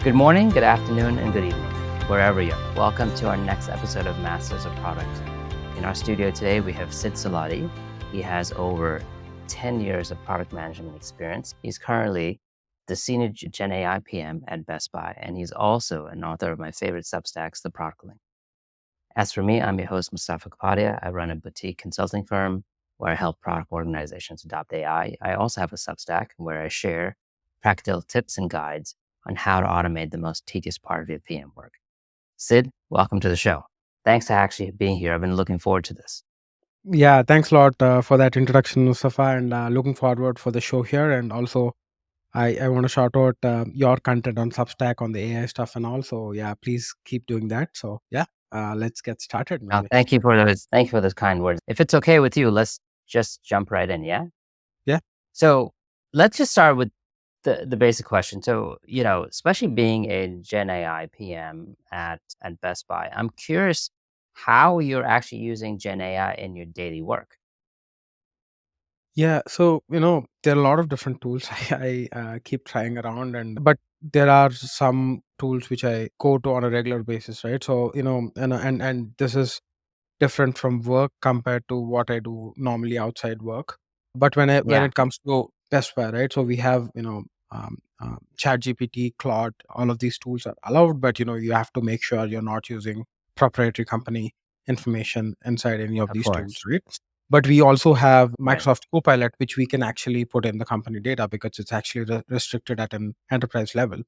Good morning, good afternoon, and good evening, wherever you are. Welcome to our next episode of Masters of Product. In our studio today, we have Sid Saladi. He has over 10 years of product management experience. He's currently the Senior Gen AI PM at Best Buy, and he's also an author of my favorite Substacks, The Product Link. As for me, I'm your host, Mustafa Kapadia. I run a boutique consulting firm where I help product organizations adopt AI. I also have a Substack where I share practical tips and guides on how to automate the most tedious part of your PM work. Sid, welcome to the show. Thanks for actually being here. I've been looking forward to this. Yeah, thanks a lot for that introduction, Mustafa, and looking forward for the show here. And also, I want to shout out your content on Substack on the AI stuff and also, yeah, please keep doing that. So, yeah, let's get started Now, maybe. thank you for those kind words. If it's okay with you, let's just jump right in, yeah? Yeah. So let's just start with the basic question. So, especially being a Gen AI PM at Best Buy, I'm curious how you're actually using Gen AI in your daily work. Yeah, so there are a lot of different tools I keep trying around, but there are some tools which I go to on a regular basis, right? So and this is different from work compared to what I do normally outside work. But when Yeah, it comes to Best Buy, right? So we have Chat GPT, Claude, all of these tools are allowed, but you have to make sure you're not using proprietary company information inside any of of these tools, course. right? But we also have Right. Microsoft Copilot, which we can actually put in the company data because it's actually restricted at an enterprise level.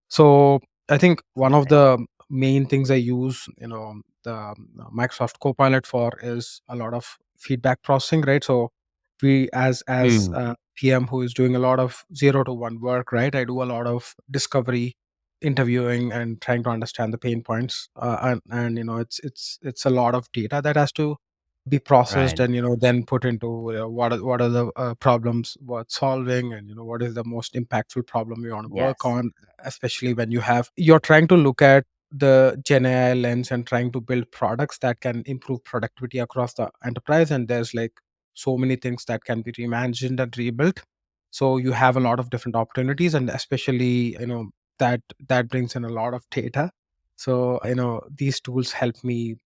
So I think one of Fascinating. the main things I use, the Microsoft Copilot for is a lot of feedback processing, right? So we, as Mm, a PM who is doing a lot of 0 to 1 work, right? I do a lot of discovery, interviewing, and trying to understand the pain points. And it's a lot of data that has to be processed right. and then put into what are the problems worth solving, and what is the most impactful problem you want to work Yes, on, especially when you're trying to look at the Gen AI lens and trying to build products that can improve productivity across the enterprise. And there's like so many things that can be reimagined and rebuilt. So you have a lot of different opportunities, and especially that brings in a lot of data. So these tools help me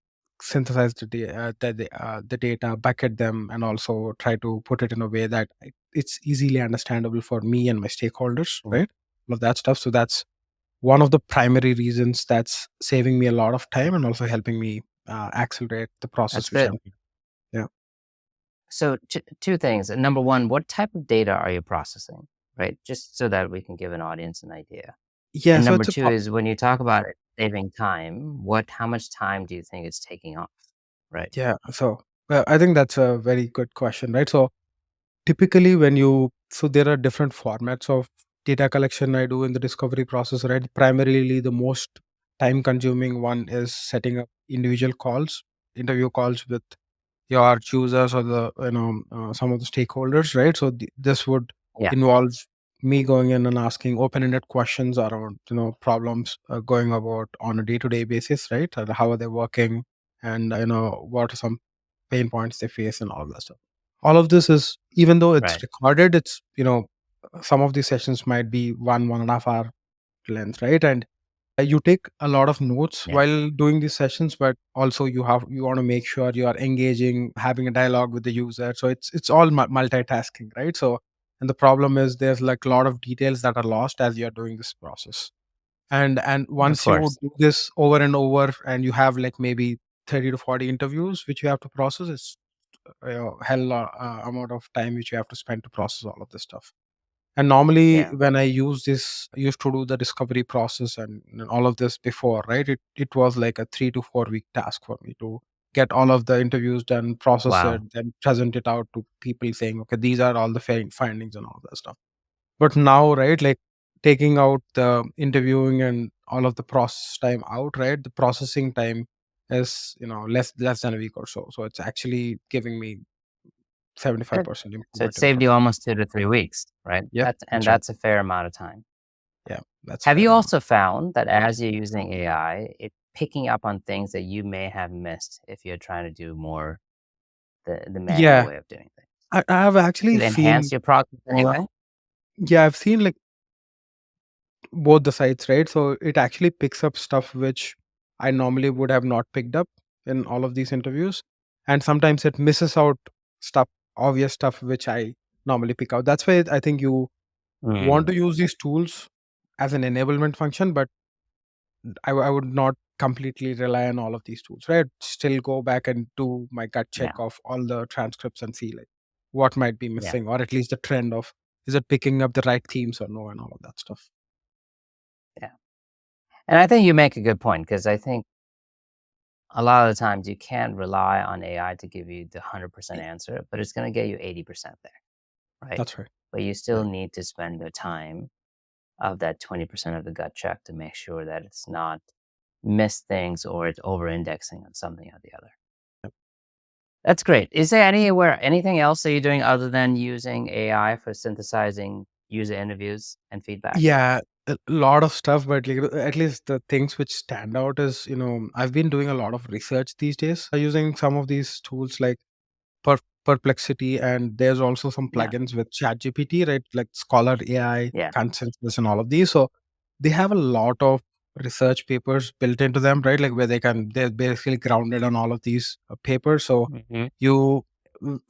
synthesize the data, bucket them, and also try to put it in a way that it's easily understandable for me and my stakeholders, mm, right? All of that stuff. So that's one of the primary reasons that's saving me a lot of time and also helping me accelerate the that's process which good. I'm doing. Yeah. So two things. Number one, what type of data are you processing? Right, just so that we can give an audience an idea. Yeah. And So number it's a two is when you talk about it saving time, how much time do you think it's taking off? Right. yeah. So I think that's a very good question, right? So typically so there are different formats of data collection I do in the discovery process, right? Primarily the most time consuming one is setting up individual calls, interview calls with your users or the some of the stakeholders, right? So this would Yeah. involve me going in and asking open-ended questions around problems going about on a day-to-day basis, right? And how are they working, and what are some pain points they face and all of that stuff. All of this is, even though it's Right. recorded, it's some of these sessions might be 1.5 hour length, right? And you take a lot of notes Yeah. while doing these sessions, but also you want to make sure you are engaging, having a dialogue with the user. So it's all multitasking, right? So, and the problem is there's like a lot of details that are lost as you're doing this process. And Of once you course. do this over and over, and you have like maybe 30 to 40 interviews which you have to process, it's hell amount of time which you have to spend to process all of this stuff. And normally, Yeah. when I used to do the discovery process and all of this before, right? It was like a 3 to 4 week task for me to get all of the interviews done, process it, Wow. then present it out to people saying, okay, these are all the findings and all that stuff. But now, right, like taking out the interviewing and all of the process time out, right? The processing time is less than a week or so. So it's actually giving me Good. 75% So it improvement in saved you product. almost 2 to 3 weeks, right? Yep, that's right. That's a fair amount of time. Yeah, that's a Have fair you amount. also found that as you're using AI, it picking up on things that you may have missed if you're trying to do more the manual Yeah, way of doing things? I have Does actually it enhance seen your process anyway? yeah, I've seen like both the sides, right? So it actually picks up stuff which I normally would have not picked up in all of these interviews. And sometimes it misses out stuff, obvious stuff which I normally pick out. That's why I think you want Mm, to use these tools as an enablement function, but I would not completely rely on all of these tools, right? Still go back and do my gut check yeah, of all the transcripts and see like what might be yeah, missing, or at least the trend of is it picking up the right themes or no, and all of that stuff. yeah. And I think you make a good point because I think a lot of the times you can't rely on AI to give you the 100% answer, but it's going to get you 80% there, right? That's right. But you Yeah. still need to spend the time of that 20% of the gut check to make sure that it's not missed things or it's over indexing on something or the other. That's great. Is there anywhere anything else that you're doing other than using AI for synthesizing user interviews and feedback? Yeah, a lot of stuff, but like, at least the things which stand out is, I've been doing a lot of research these days using some of these tools like Perplexity, and there's also some Yeah. plugins with ChatGPT, right? Like Scholar AI, Yeah. Consensus, and all of these. So they have a lot of research papers built into them, right? Like where they're basically grounded on all of these papers. So Hmm. you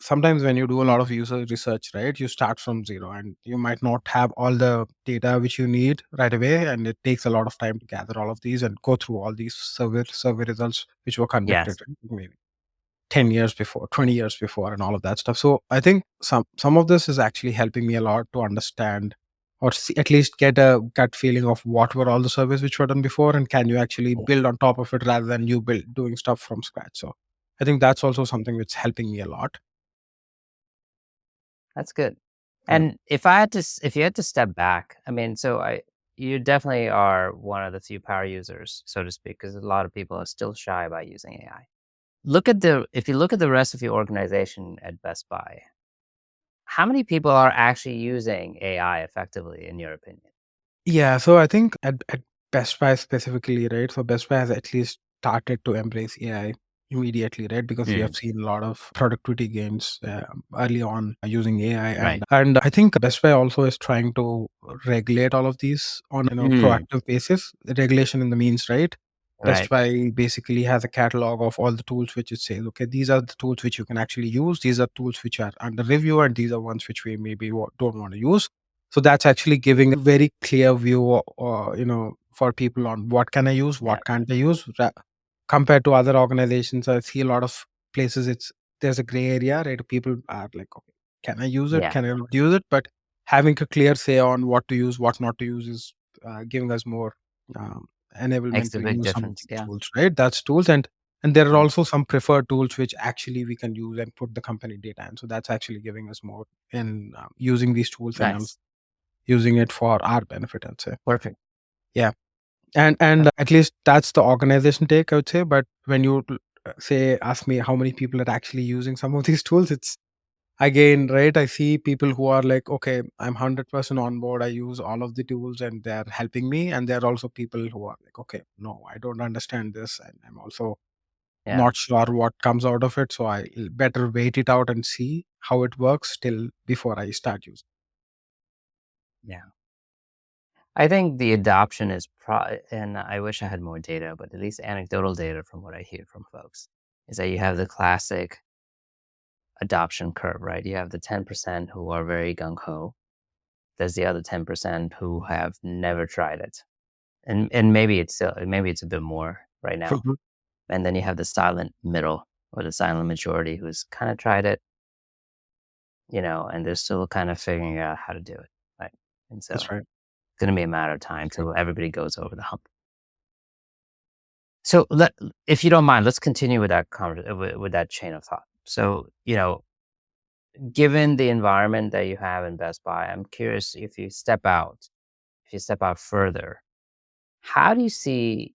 sometimes when you do a lot of user research, right, you start from zero and you might not have all the data which you need right away, and it takes a lot of time to gather all of these and go through all these survey results which were conducted Yes. maybe 10 years before, 20 years before, and all of that stuff. So I think some of this is actually helping me a lot to understand or see, at least get a gut feeling of what were all the surveys which were done before, and can you actually build on top of it rather than you build doing stuff from scratch. So I think that's also something which is helping me a lot. That's good. Yeah. And if you had to step back, I mean, you definitely are one of the few power users, so to speak, because a lot of people are still shy about using AI. If you look at the rest of your organization at Best Buy, how many people are actually using AI effectively, in your opinion? Yeah, so I think at Best Buy specifically, right? So Best Buy has at least started to embrace AI immediately, right? Because we have Mm, seen a lot of productivity gains early on using AI, right. and I think Best Buy also is trying to regulate all of these on Mm, proactive basis. Regulation in the means, right? Best right. Buy basically has a catalog of all the tools which it says, okay, these are the tools which you can actually use. These are tools which are under review, and these are ones which we maybe don't want to use. So that's actually giving a very clear view, for people on what can I use, Yeah. what can't I use. Compared to other organizations, I see a lot of places there's a gray area, right? People are like, okay, can I use it? Yeah. Can I not use it? But having a clear say on what to use, what not to use is giving us more um, Makes enablement a to big use some of difference. these Yeah. tools, right? That's tools, and there are Yeah. also some preferred tools which actually we can use and put the company data in. So that's actually giving us more in using these tools and Nice. using it for our benefit, I'd say. Perfect. Yeah. And That's at least that's the organization take, I would say. But when you say ask me how many people are actually using some of these tools, it's again, right? I see people who are like, okay, I'm 100% on board. I use all of the tools and they're helping me. And there are also people who are like, okay, no, I don't understand this. And I'm also yeah. not sure what comes out of it. So I better wait it out and see how it works till before I start using. Yeah. I think the adoption is and I wish I had more data, but at least anecdotal data from what I hear from folks is that you have the classic adoption curve, right? You have the 10% who are very gung ho. There's the other 10% who have never tried it. And maybe it's a bit more right now. Mhm. And then you have the silent middle or the silent majority who's kind of tried it, and they're still kind of figuring out how to do it. Right. And so That's right. it's going to be a matter of time till everybody goes over the hump. So if you don't mind, let's continue with with that chain of thought. So, given the environment that you have in Best Buy, I'm curious if you step out further, how do you see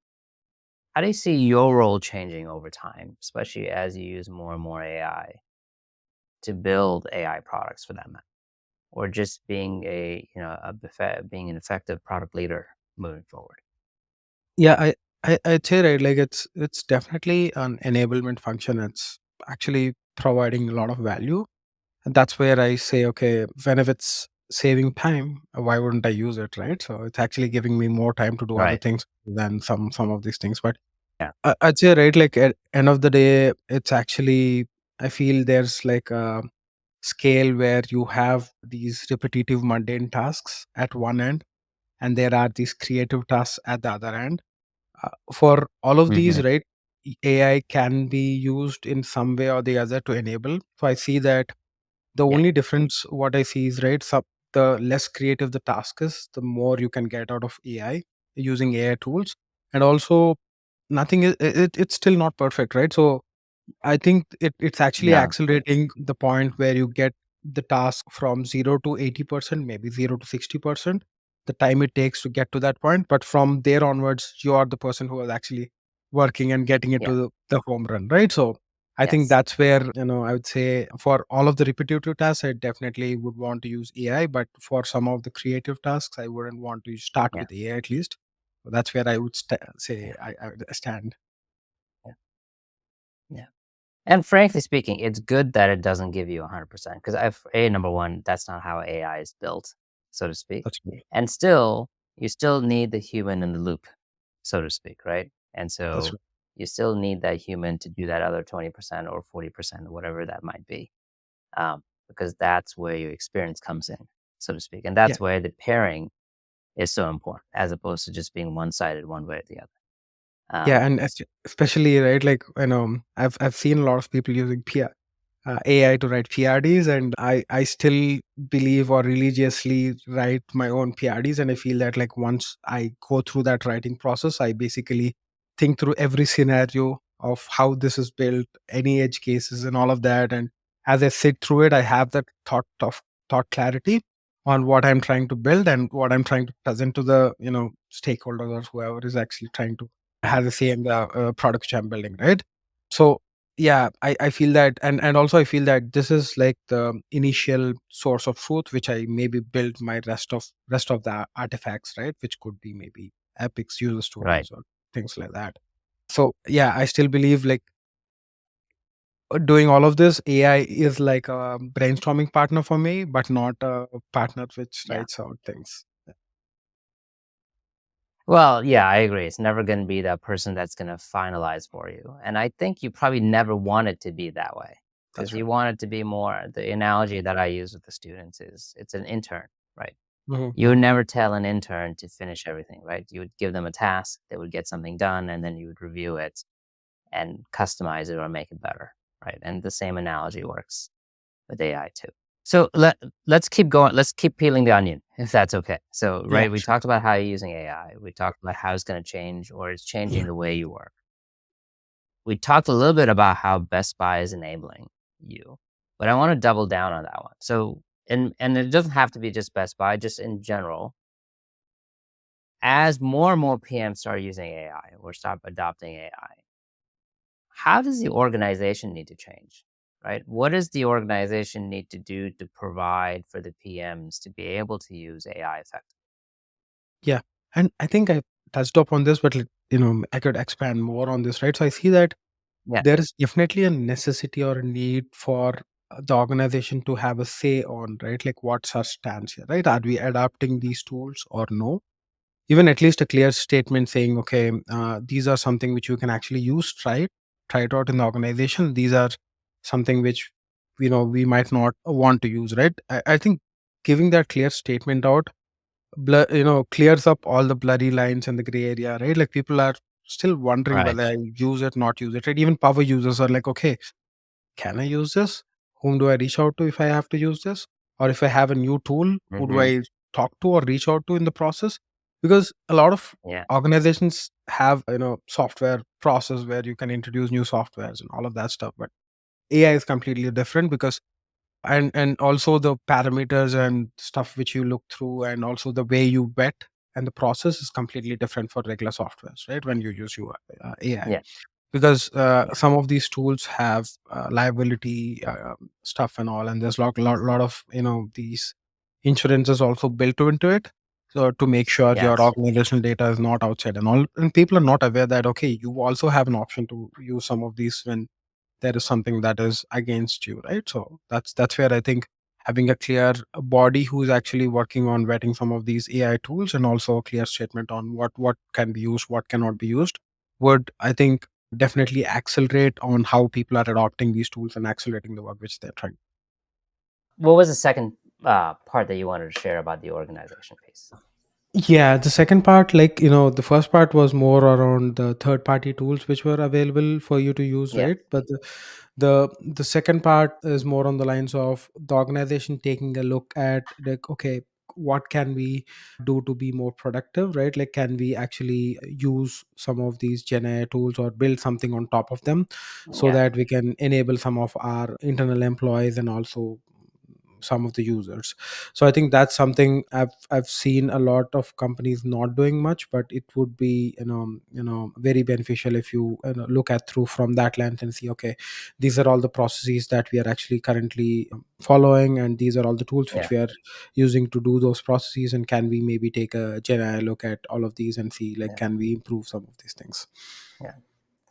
how do you see your role changing over time, especially as you use more and more AI to build AI products for that matter, or just being being an effective product leader moving forward? Yeah, I'd say right, like it's definitely an enablement function. It's actually providing a lot of value, and that's where I say, okay, whenever it's saving time, why wouldn't I use it, right? So it's actually giving me more time to do other Right. things than some of these things. But Yeah. I'd say, right, like at end of the day, it's actually, I feel there's like a scale where you have these repetitive mundane tasks at one end, and there are these creative tasks at the other end. For all of Hmm. these, right, AI can be used in some way or the other to enable. So I see that the Yeah. only difference what I see is, right, the less creative the task is, the more you can get out of AI using AI tools. And also, nothing is it's still not perfect, right? So I think it's actually No. accelerating the point where you get the task from 0 to 80%, maybe 0 to 60%, the time it takes to get to that point. But from there onwards, you are the person who is actually working and getting it Yeah. to the home run, right? So I think Yes. that's where, I would say for all of the repetitive tasks, I definitely would want to use AI. But for some of the creative tasks, I wouldn't want to start Yeah. with AI at least. So that's where I would Yeah. say I would stand. Yeah. Yeah. And frankly speaking, it's good that it doesn't give you 100% because number one, that's not how AI is built, so to speak. That's true. And still, you still need the human in the loop, so to speak, right? And That's so true. you still need that human to do that other 20% or 40% or whatever that might be, because that's where your experience comes in, so to speak. And Yeah. that's where the pairing is so important as opposed to just being one sided one way or the other. Yeah, Um, and especially, right, like, I've seen a lot of people using AI to write PRDs, and I still believe or religiously write my own PRDs, and I feel that, like, once I go through that writing process, I basically think through every scenario of how this is built, any edge cases, and all of that, and as I sit through it, I have that thought clarity on what I'm trying to build and what I'm trying to present to the stakeholders or whoever is actually trying to right. has a say in the product which I'm building, right? So yeah, I feel that, and also I feel that this is like the initial source of truth which I maybe build my rest of the artifacts, right? Which could be maybe epics, user Right. stories, or things like that. So yeah, I still believe, like, doing all of this, AI is like a brainstorming partner for me, but not a partner which Yeah. writes out things. Well, yeah, I agree. It's never going to be that person that's going to finalize for you. And I think you probably never want it to be that way because That's you right. want it to be more. The analogy that I use with the students is it's an intern, right? Mhm, You would mhm. never tell an intern to finish everything, right? You would give them a task, they would get something done, and then you would review it and customize it or make it better, right? And the same analogy works with AI too. So let's keep going. Let's keep peeling the onion, if that's okay. So, Yeah, right, we sure. talked about how you're using AI. We talked about how it's going to change or it's changing the way you work. We talked a little bit about how Best Buy is enabling you, but I want to double down on that one. So, and it doesn't have to be just Best Buy, just in general. As more and more PMs start using AI or start adopting AI, how does the organization need to change, right? What does the organization need to do to provide for the PMs to be able to use AI effectively? Yeah. And I think I touched upon this, but I could expand more on this, right? So I see that Yeah, there is definitely a necessity or a need for the organization to have a say on, right? Like, what's our stance here, right? Are we adapting these tools or no? Even at least a clear statement saying, okay, these are something which you can actually use, try it out in the organization. These are something which, we might not want to use, right? I think giving that clear statement out clears up all the blurry lines and the gray area, right? Like, people are still wondering right. whether I use it, not use it, right? Even power users are like, okay, can I use this? Whom do I reach out to if I have to use this? Or if I have a new tool, who do Mhm. I talk to or reach out to in the process? Because a lot of Yeah, organizations have, software process where you can introduce new softwares and all of that stuff. But AI is completely different, because and also the parameters and stuff which you look through, and also the way you vet, and the process is completely different for regular softwares, right? When you use your AI, yeah, because yeah, some of these tools have liability stuff and all, and there's lot of these insurances also built into it, so to make sure your yes, organizational data is not outside and all, and people are not aware that, okay, you also have an option to use some of these when there is something that is against you, right? So that's where I think having a clear body who's actually working on vetting some of these AI tools, and also a clear statement on what can be used, what cannot be used, would, I think, definitely accelerate on how people are adopting these tools and accelerating the work which they're trying. What was the second part that you wanted to share about the organization piece? Yeah, the second part, like, the first part was more around the third party tools which were available for you to use, Yeah, right? But the second part is more on the lines of the organization taking a look at, like, okay, what can we do to be more productive, right? Like, can we actually use some of these Gen AI tools or build something on top of them, so yeah, that we can enable some of our internal employees and also some of the users. So I think that's something I've seen a lot of companies not doing much, but it would be, very beneficial if you look at through from that lens and see, okay, these are all the processes that we are actually currently following, and these are all the tools which yeah, we are using to do those processes, and can we maybe take a Gen AI look at all of these and see, like, yeah, can we improve some of these things. yeah.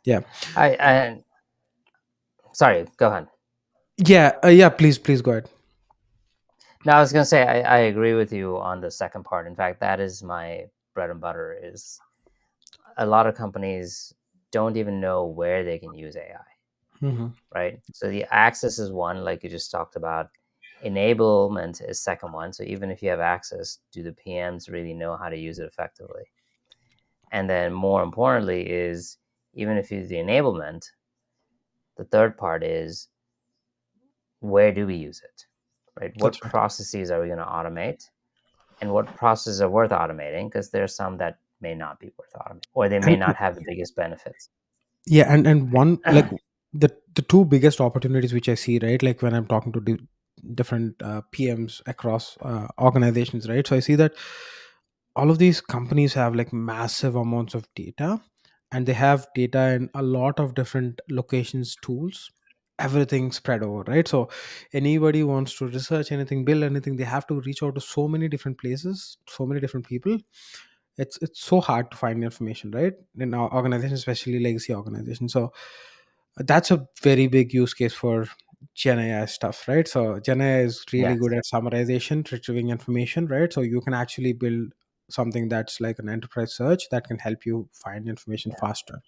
Yeah. I sorry, go ahead. Yeah, please go ahead. No, I was gonna say I agree with you on the second part. In fact, that is my bread and butter. Is a lot of companies don't even know where they can use AI, Hmm. right? So the access is one, like you just talked about. Enablement is second one. So even if you have access, do the PMs really know how to use it effectively? And then more importantly is even if you do the enablement, the third part is where do we use it, right? What That's right. processes are we going to automate, and what processes are worth automating? Because there's some that may not be worth automating, or they may And not have the biggest benefits. yeah, and one, like, the two biggest opportunities which I see, right, like when I'm talking to different PMs across organizations, right? So I see that all of these companies have like massive amounts of data, and they have data in a lot of different locations, tools, everything spread over, right? So anybody wants to research anything, build anything, they have to reach out to so many different places, so many different people. It's so hard to find information, right, in our organization, especially legacy organizations. So that's a very big use case for Gen AI stuff, right? So Gen AI is really good Yes. at summarization, retrieving information, right? So you can actually build something that's like an enterprise search that can help you find information Yeah. faster.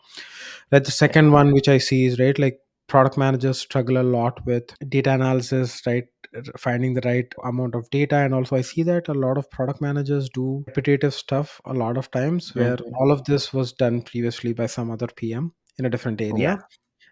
Like the Yeah. second one, which I see is, right, like product managers struggle a lot with data analysis, right? Finding the right amount of data. And also I see that a lot of product managers do repetitive stuff a lot of times, where Hmm. all of this was done previously by some other PM in a different area, Yeah.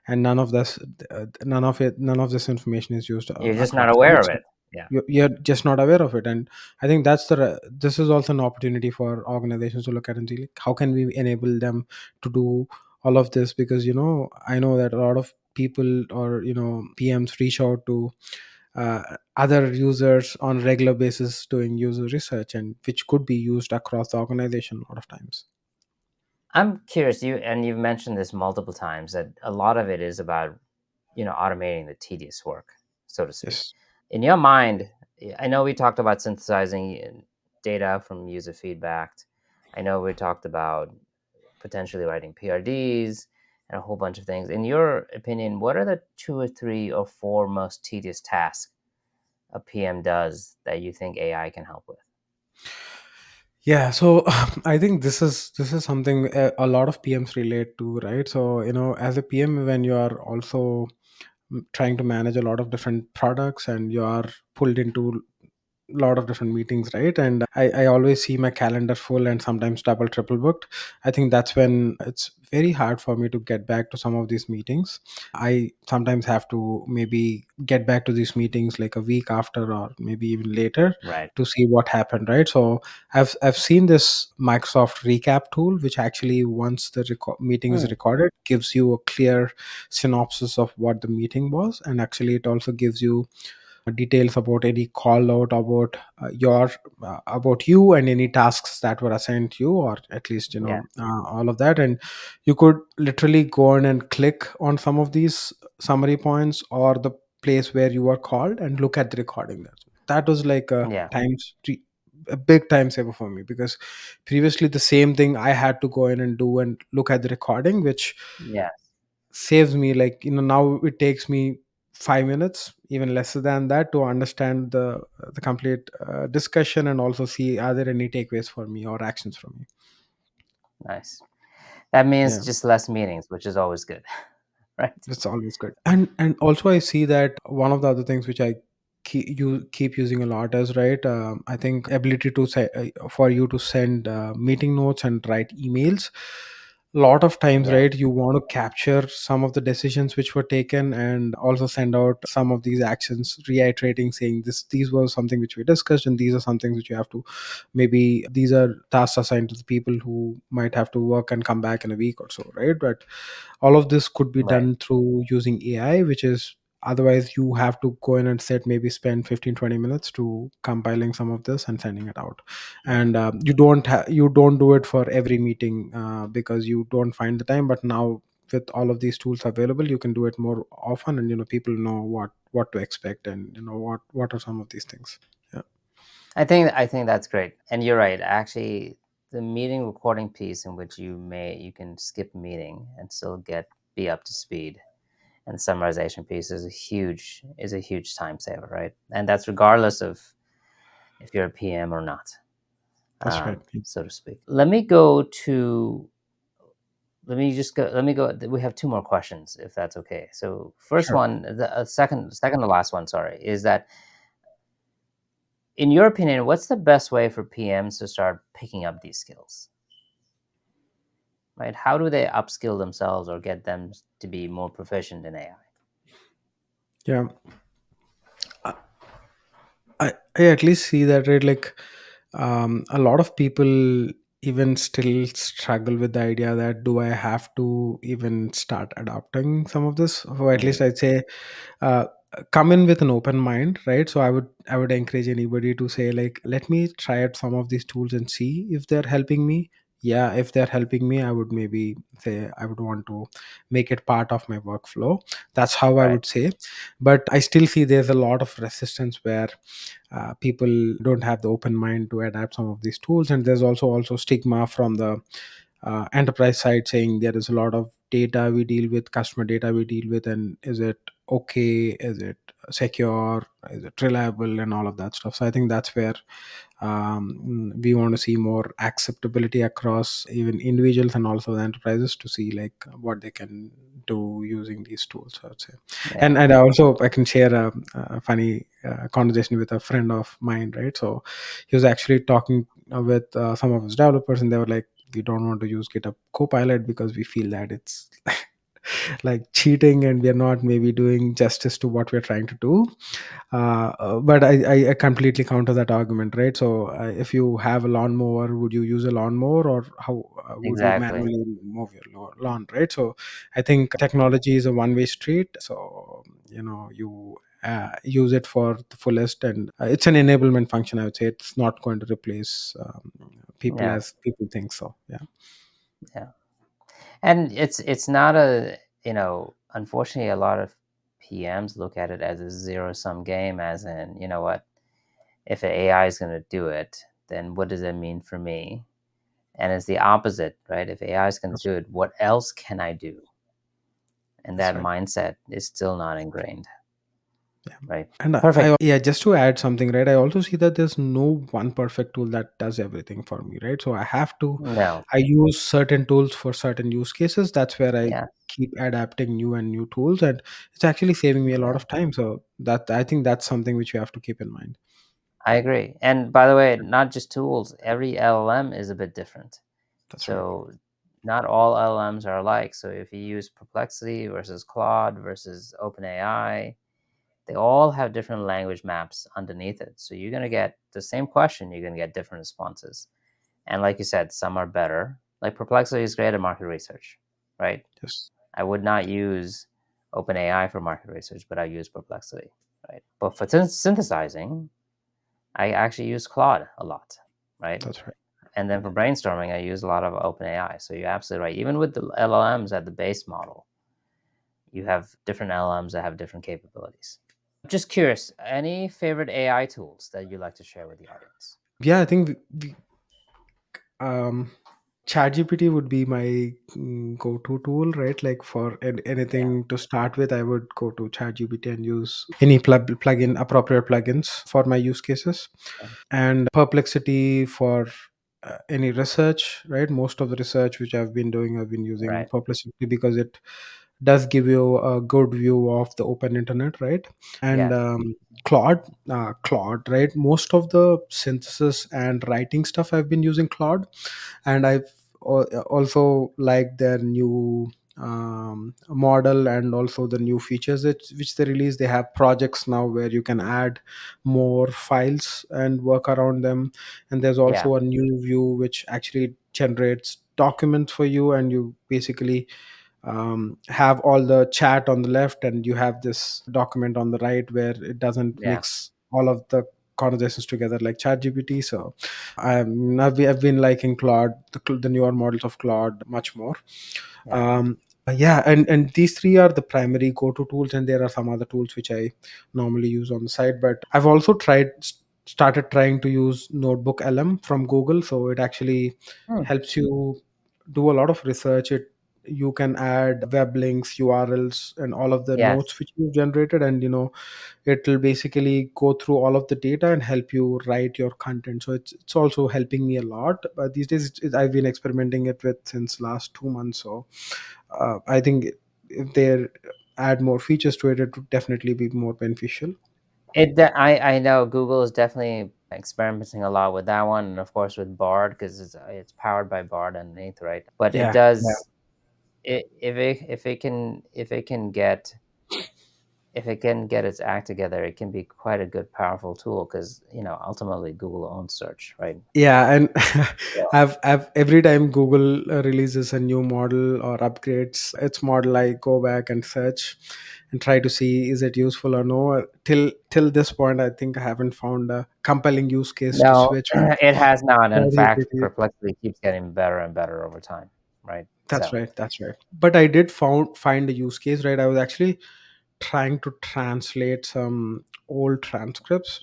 and none of this information is used You're just not across, aware right? of So it. Yeah. you're just not aware of it. And I think this is also an opportunity for organizations to look at and see, like, how can we enable them to do all of this? Because I know that a lot of people, or PMs, reach out to other users on a regular basis doing user research, and which could be used across the organization a lot of times. I'm curious, you've mentioned this multiple times that a lot of it is about, automating the tedious work, so to speak. Yes. In your mind, I know we talked about synthesizing data from user feedback. I know we talked about potentially writing PRDs and a whole bunch of things. In your opinion, what are the two or three or four most tedious tasks a PM does that you think AI can help with? Yeah, so I think this is something a lot of PMs relate to, right? So as a PM, when you are also trying to manage a lot of different products, and you are pulled into lot of different meetings, right? And I always see my calendar full, and sometimes double triple booked. I think that's when it's very hard for me to get back to some of these meetings. I sometimes have to maybe get back to these meetings like a week after, or maybe even later, Right. to see what happened, right? So I've seen this Microsoft recap tool, which actually, once the meeting is Hmm. recorded, gives you a clear synopsis of what the meeting was, and actually it also gives you details about any call out about your about you, and any tasks that were assigned to you, or at least Yeah. all of that. And you could literally go on and click on some of these summary points, or the place where you were called, and look at the recording there. That was like Yeah. a big time saver for me, because previously the same thing I had to go in and do and look at the recording, which Yeah. saves me, like, now it takes me 5 minutes, even lesser than that, to understand the complete discussion, and also see are there any takeaways for me or actions from me. Nice. That means Yeah. just less meetings, which is always good, right? It's always good. And also I see that one of the other things which I keep using a lot is, right, I think ability to say, for you to send meeting notes and write emails. A lot of times, Yeah, right, you want to capture some of the decisions which were taken, and also send out some of these actions, reiterating, saying these were something which we discussed, and these are some things which you have to, maybe these are tasks assigned to the people who might have to work and come back in a week or so, right? But all of this could be right. done through using AI, which is, otherwise you have to go in and set, maybe spend 15-20 minutes to compiling some of this and sending it out. Yeah. And you don't do it for every meeting, because you don't find the time. But now, with all of these tools available, you can do it more often, and people know what to expect, and what are some of these things. Yeah, I think that's great, and you're right. Actually, the meeting recording piece in which you can skip a meeting and still get be up to speed, and summarization piece is a huge time saver, right? And that's regardless of if you're a PM or not, that's right. so to speak. Let me go. We have two more questions, if that's okay. So first Sure. one, the second to last one, sorry, is that in your opinion, what's the best way for PMs to start picking up these skills? Right? How do they upskill themselves or get them to be more proficient in AI? Yeah. I at least see that, right, like, a lot of people even still struggle with the idea that, do I have to even start adopting some of this? Or at least Mm, I'd say, uh, come in with an open mind, right? So I would encourage anybody to say, like, let me try out some of these tools and see if they're helping me. Yeah, if they're helping me, I would maybe say I would want to make it part of my workflow. That's how I right. would say. But I still see there's a lot of resistance where people don't have the open mind to adapt some of these tools. And there's also stigma from the enterprise side, saying there is a lot of data we deal with, customer data we deal with, and is it okay, is it secure, is it reliable, and all of that stuff. So I think that's where we want to see more acceptability across even individuals and also the enterprises, to see like what they can do using these tools, I would say. Yeah. And also I can share a funny conversation with a friend of mine, right? So he was actually talking with some of his developers, and they were like, we don't want to use GitHub Copilot because we feel that it's like cheating, and we are not maybe doing justice to what we're trying to do. But I completely counter that argument, right? So if you have a lawnmower, would you use a lawnmower, or how would you Exactly. manually move your lawn, right? So I think technology is a one-way street. So you use it for the fullest, and it's an enablement function, I would say. It's not going to replace people Yeah. as people think. So yeah, Yeah. And it's not a, unfortunately, a lot of PMs look at it as a zero sum game, as in, you know what, if an AI is going to do it, then what does it mean for me? And it's the opposite, right? If AI is going to that's do it, what else can I do? And that's that right. mindset is still not ingrained, Yeah. right? And Perfect. yeah, just to add something, right? I also see that there's no one perfect tool that does everything for me, right? So No. I use certain tools for certain use cases. That's where I Yeah. keep adapting new tools, and it's actually saving me a lot Yeah. of time. So that, I think that's something which you have to keep in mind. I agree. And by the way, not just tools, every LLM is a bit different. That's right. So not all LLMs are alike. So if you use Perplexity versus Claude versus OpenAI, they all have different language maps underneath it. So you're going to get the same question, you're going to get different responses. And like you said, some are better. Like Perplexity is great at market research, right? Yes, I would not use OpenAI for market research, but I use Perplexity, right? But for synthesizing, I actually use Claude a lot, right? that's right. And then for brainstorming, I use a lot of OpenAI. So you're absolutely right. Even with the LLMs at the base model, you have different LLMs that have different capabilities. Just curious, any favorite AI tools that you'd like to share with the audience? Yeah, I think um ChatGPT would be my go-to tool, right? Like for Yeah. anything to start with, I would go to ChatGPT and use any plugin, appropriate plugins for my use cases, and Perplexity for any research, right? Most of the research which I've been using Right. Perplexity because it does give you a good view of the open internet, right? And Yes. Claude, right? Most of the synthesis and writing stuff I've been using Claude, and also like their new model, and also the new features which they release. They have projects now where you can add more files and work around them, and there's Yeah. also a new view which actually generates documents for you, and you basically have all the chat on the left and you have this document on the right where it doesn't Yeah. mix all of the conversations together like ChatGPT. So I've been liking Claude, the newer models of Claude much more. Yeah. um, yeah, and these three are the primary go-to tools, and there are some other tools which I normally use on the side, but I've also started trying to use Notebook LM from Google. So it actually Hmm. helps you do a lot of research. You can add web links, URLs, and all of the Yes. notes which you've generated, and it will basically go through all of the data and help you write your content. So it's also helping me a lot. But these days I've been experimenting it with since last 2 months. So I think if they add more features to it, it would definitely be more beneficial. I know Google is definitely experimenting a lot with that one, and of course with Bard because it's powered by Bard underneath, right? But it Yeah, yeah, does if it can get its act together, it can be quite a good, powerful tool because ultimately Google owns search, right? yeah. And Yeah. I've every time Google releases a new model or upgrades its model, I go back and search and try to see is it useful or no. Till this point, I think I haven't found a compelling use case to No, switch from it has not. In fact, ChatGPT. Perplexity keeps getting better and better over time, right? That's So, right. That's right. But I did find a use case, right? I was actually trying to translate some old transcripts.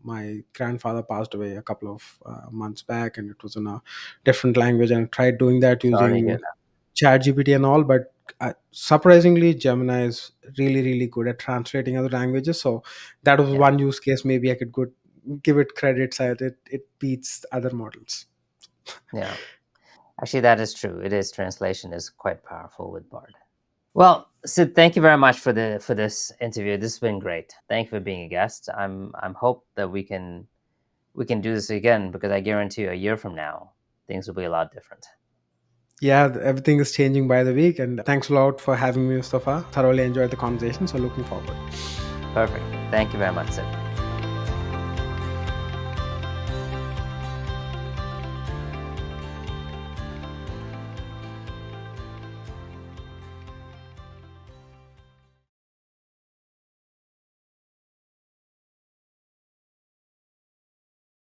My grandfather passed away a couple of months back, and it was in a different language. And I tried doing that sorry to hear using that. ChatGPT and all. But surprisingly, Gemini is really, really good at translating other languages. So that was Yeah, one use case. Maybe I could give it credits that it beats other models. yeah. Actually, that is true. It is translation is quite powerful with Bard. Well, Sid, thank you very much for this interview. This has been great. Thank you for being a guest. I'm hope that we can do this again because I guarantee you, a year from now, things will be a lot different. Yeah, everything is changing by the week. And thanks a lot for having me, Mustafa. Thoroughly enjoyed the conversation. So looking forward. Perfect. Thank you very much, Sid.